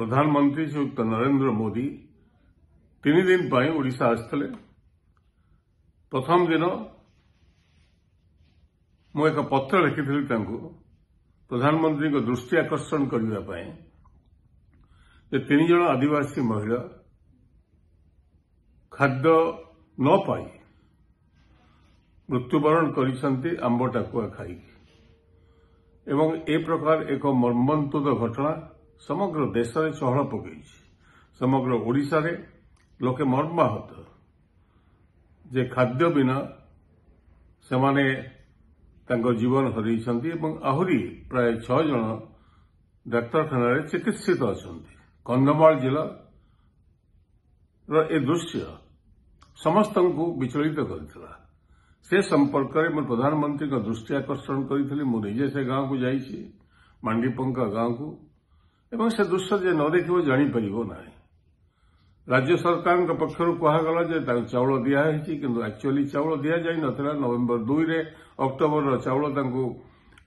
प्रधानमंत्री श्रीयुक्त नरेंद्र मोदी 3 दिन पर ओडिशा आसते। प्रथम दिन मु एक पत्र लिखी प्रधानमंत्री को दृष्टि आकर्षण करने 3 जन आदिवासी महिला खाद्य न पाई मृत्युवरण करिसंती आंब टाकुआ खाई एवं ए प्रकार एक मर्मन्तुद घटना समग्र देश में चहल पकई। समग्र ओडिशा रे लोके मर्माहत जे खाद्य बिना सेमाने तांको जीवन हरइछंती एवं आहुरी प्राय 6 जन डाक्तरखाना रे चिकित्सित अछंती। कंधमाल जिला ए दृश्य समस्त को विचलित करथिला। से संपर्क में प्रधानमंत्री का दृष्टि आकर्षण करी। मु निजे से गांव को जाइछि, मांडीपंका गांव को, एवं से दृश्य जे न देखिबो जानि परिबो नाही। राज्य सरकार के पक्षरु कहागला जे चाउल दिया है किंतु एक्चुअली चाउल दिया जाई नथिला। नवेम्बर 2 रे अक्टोबर चाउल तांको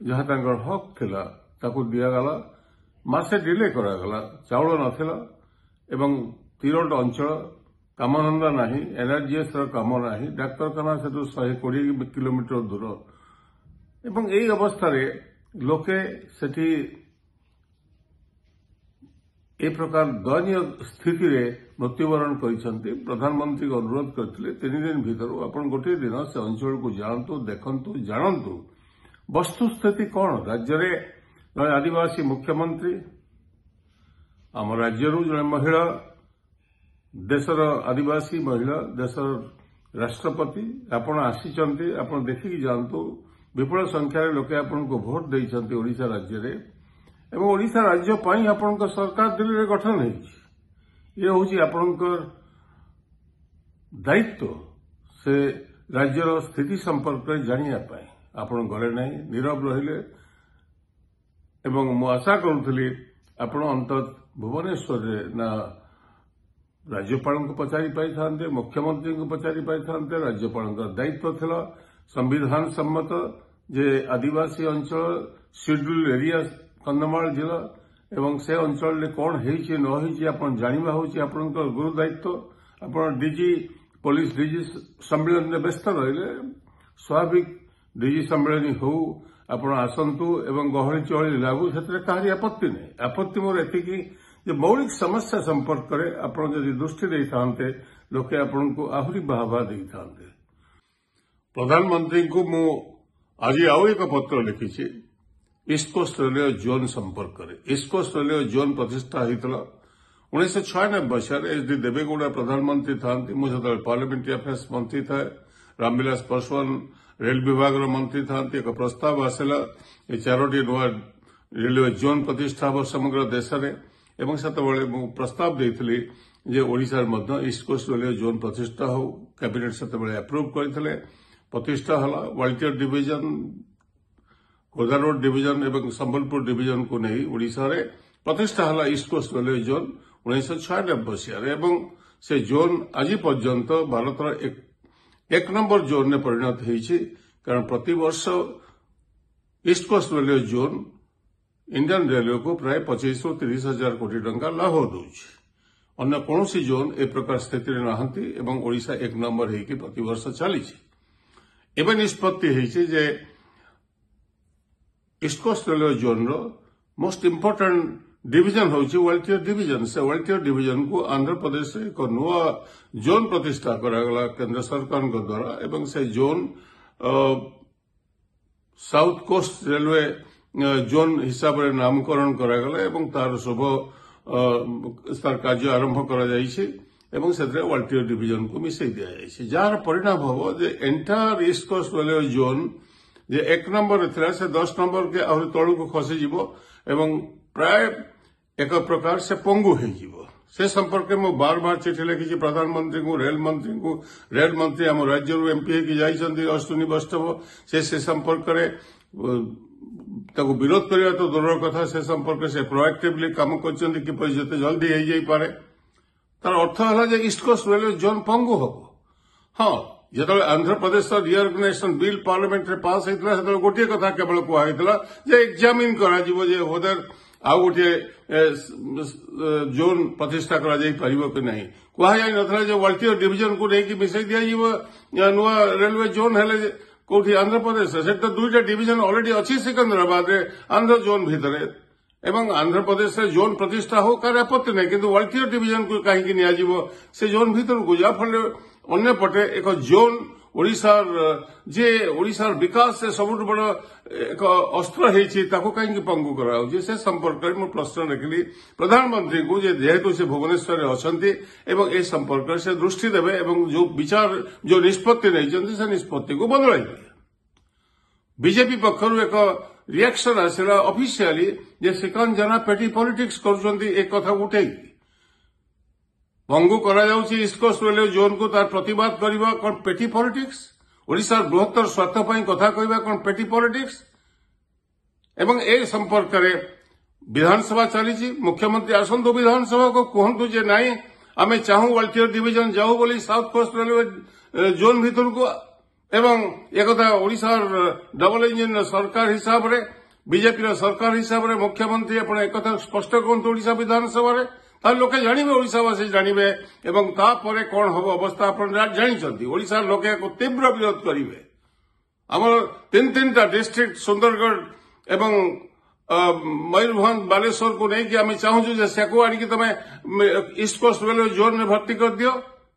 जहा तांकर हक थिला ताको दिया गला, मासे डिले करा गला। चाउल नथिला एवं तिरोट अंचल कामधंदा नाही, एनआरजीएस काम नाही, डाक्तरखाना से 120 किलोमीटर दूर एवं एई अवस्था रे लोके सेठी ए प्रकार दयनीय स्थिति रे मृत्युवरण करिसंती। प्रधानमंत्री को अनुरोध करथिले 3 दिन भीतर आपण गोटे दिन से अंचल को जानतु, देखंतु, जानंतु वस्तुस्थिति कौन। राज्य रे जने आदिवासी मुख्यमंत्री, आम राज्यरू जने महिला, देशर आदिवासी महिला, देशर राष्ट्रपति आपण आसीचंती। आपण देखिकी जानतु विपुल संख्यार लोके आपण को भोट देइछंती ओडिशा राज्य रे एवं ओडिशा राज्य पई आपण को सरकार दिल्ली रे गठन हेछि। ये होछि आपणकर दायित्व से राज्यर स्थिति संपर्क में जानिया पाए। आपण घरे नहीं नीरव रहिले एवं मु आशा करुथली आपण अंतत भुवनेश्वर रे ना राज्यपाल को पचारि पाई थांते, मुख्यमंत्री को पचारि पाई थांते। राज्यपाल का दायित्व थिला संविधान सम्मत जे आदिवासी अंचल शेड्यूल एरिया कंधमाल जिला एवं से अंचल ले कौन हेछि न हेछि आपण जानिबा होछि आपणकर गुरु दायित्व। आपण डीजी पुलिस डीजी सम्मेलन में व्यस्त रहिले, स्वाभाविक डीजी सम्मेलन हो आपण आसंतु एवं गहली चहली लागू क्षेत्र कहारी आपत्ति नहीं। आपत्ति मोर एतिकी जे मौलिक समस्या संपर्क करे आपण जदि दृष्टि देई थांते लोके आपण को आहुरी बाहबा देई थांते। प्रधानमंत्री को मु आज आउ एक पत्र लिखिछि ईस्ट कोस्ट रेलवे जोन संपर्क करे। ईस्ट कोस्ट रेलवे जोन प्रतिष्ठा होता 1996 मसीह एचडी देवेगौड़ा प्रधानमंत्री था। मुझे पार्लियामेंट्री अफेयर्स मंत्री था। रामविलास पासवान रेल विभाग मंत्री था। एक प्रस्ताव आसला ये 4टी नुआ रेलवे जोन प्रतिष्ठा हो समग्र देश में एवं से प्रस्ताव देती जे ओडिशा रे ईस्ट कोस्ट रेलवे जोन प्रतिष्ठा हो। कैबिनेट से अप्रूव करते प्रतिष्ठा हला। वालटियर डिविजन, खोर्धा रोड डिविजन एवं संबलपुर डिविजन को नहीं ओडिशा रे प्रतिष्ठा हला ईस्ट कोस्ट रेलवे जोन 1996 मसीह एवं से जोन आज पर्यंत भारतर एक नंबर जोन में परिणत होइछि। कारण प्रति वर्ष east coast railway zone Indian railway को प्राय 25 ରୁ 30 हजार कोटी टंका लाभ दौछि। अन्य कौन जोन ए प्रकार स्थिति नहांती एवं ओडिशा 1 नंबर होइकि प्रति वर्ष चलीछि। एवं निष्पत्ति होइछि जे ईस्ट कोस्ट रेलवे जोन रो मोस्ट इम्पोर्टेंट डिविजन होछि वालटियर डिविजन। से वालटियर डिविजन को आंध्र प्रदेश से एक नुआ जोन प्रतिष्ठा करागला केंद्र सरकार द्वारा एवं से zone south coast railway zone हिसाब रे नामकरण करागला एवं तार शुभ तार कार्य आरंभ करा जाइछि एवं से वालटियर डिविजन को मिसई दिया जाइछि। जार परिणाम हो जे entire east coast railway zone जे 1 नंबर थिला से 10 नंबर के आहुरी तळु को खसी जिवो एवं प्राय एक प्रकार से पंगु हो जिवो। से संपर्क में बार बार चिठी लिखी प्रधानमंत्री को, रेल मंत्री आम राज्य एमपी की जाइछंती अश्विनी वैष्णव। से संपर्क ताको विरोध करने तो दूर कथा, से संपर्क से प्रोएक्टिवली काम करछंती कि जते जल्दी हो जाई पारे। तार अर्थ हला जे ईस्ट कोस्ट रेलवे जोन पंगु हो। हाँ, जो आंध्र प्रदेश रिअर्गनाइजेशन बिल पार्लियामेंट रे पास होता गोटे कथा केवल कहला जे एग्जामिन करा वेदर आउ गोटे जोन प्रतिष्ठा करा जाई परिबो कि नहीं कहा जाई नथला जे वाल्टियर डिवीजन को लेकी मिसई दिया जीव नुआ रेलवे जोन हेले कोठी आंध्र प्रदेश से तो दुईटा डिवीजन ऑलरेडी अच्छी सिकंदराबाद रे आंध्र जोन भीतर एवं आंध्र प्रदेश से जोन प्रतिष्ठा हो कार आपत्ति नहीं किंतु वाल्टियर डिवीजन को कहीं नियाजिब से जोन भीतर को जाफल अन्य पटे एक जोन ओडिशार जे ओडिशार विकास से सबुठ बड़ एक अस्त्र है कहीं पंगु कराऊँ से संपर्क में प्रश्न रखिली प्रधानमंत्री को जेहेतु से भुवनेश्वर अच्छी एवं ए संपर्क से दृष्टि देवे एवं जो विचार जो निष्पत्ति नहीं से निष्पत्ति को बदल बीजेपी पक्षर एक रिएक्शन आसला ऑफिशियली जे श्रीकांत जेना पेटी पॉलिटिक्स कथा उठे भंगु करा ईस्ट कोस्ट रेलवे जोन को तार प्रतिवाद करवा कौन पेटी पॉलिटिक्स ओडिशा बृहत्तर स्वार्थ कथा कहवा कौन पेटी पॉलिटिक्स एवं ए संपर्क में विधानसभा चली मुख्यमंत्री आसतु विधानसभा को कहतु जे नाई आमे चाहू वाल्टियर डिवीजन जाऊ बोली साउथ कोस्ट रेलवे जोन भीतर को एवं एक ओडिशा डबल इंजिन सरकार हिसाब रे बीजेपी सरकार हिसाब रे मुख्यमंत्री अपन एक स्पष्ट कहतु ओडिशा विधानसभा रे लोके जानवे ओडिशावासी जानवे एवं तापर कौन हम अवस्था आप जानते ओडिशा लोके तीव्र विरोध करेंगे आमर तीन टा डिस्ट्रिक्ट सुंदरगढ़ एवं मयूरभंज बालेश्वर को लेकिन आम चाहूँ से आड़िकी तुम ईस्ट कोस्ट रेलवे जोन में भर्ती कर दियो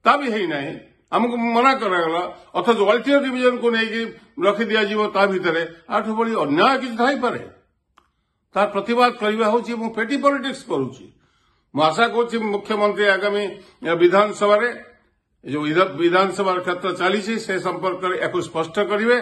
ता भी है ना आमको मना करागला अथच वाल्टियर डिवीजन को लेकिन रखी दिज्व ता भितर आठ बड़ी अन्याय किसी थाईपे तार प्रतिवाद करवा हूँ पेटी पॉलिटिक्स करुच्ची आशा कर मुख्यमंत्री आगामी विधानसभा जो विधानसभा क्षेत्र चली से संपर्क में स्पष्ट करेंगे।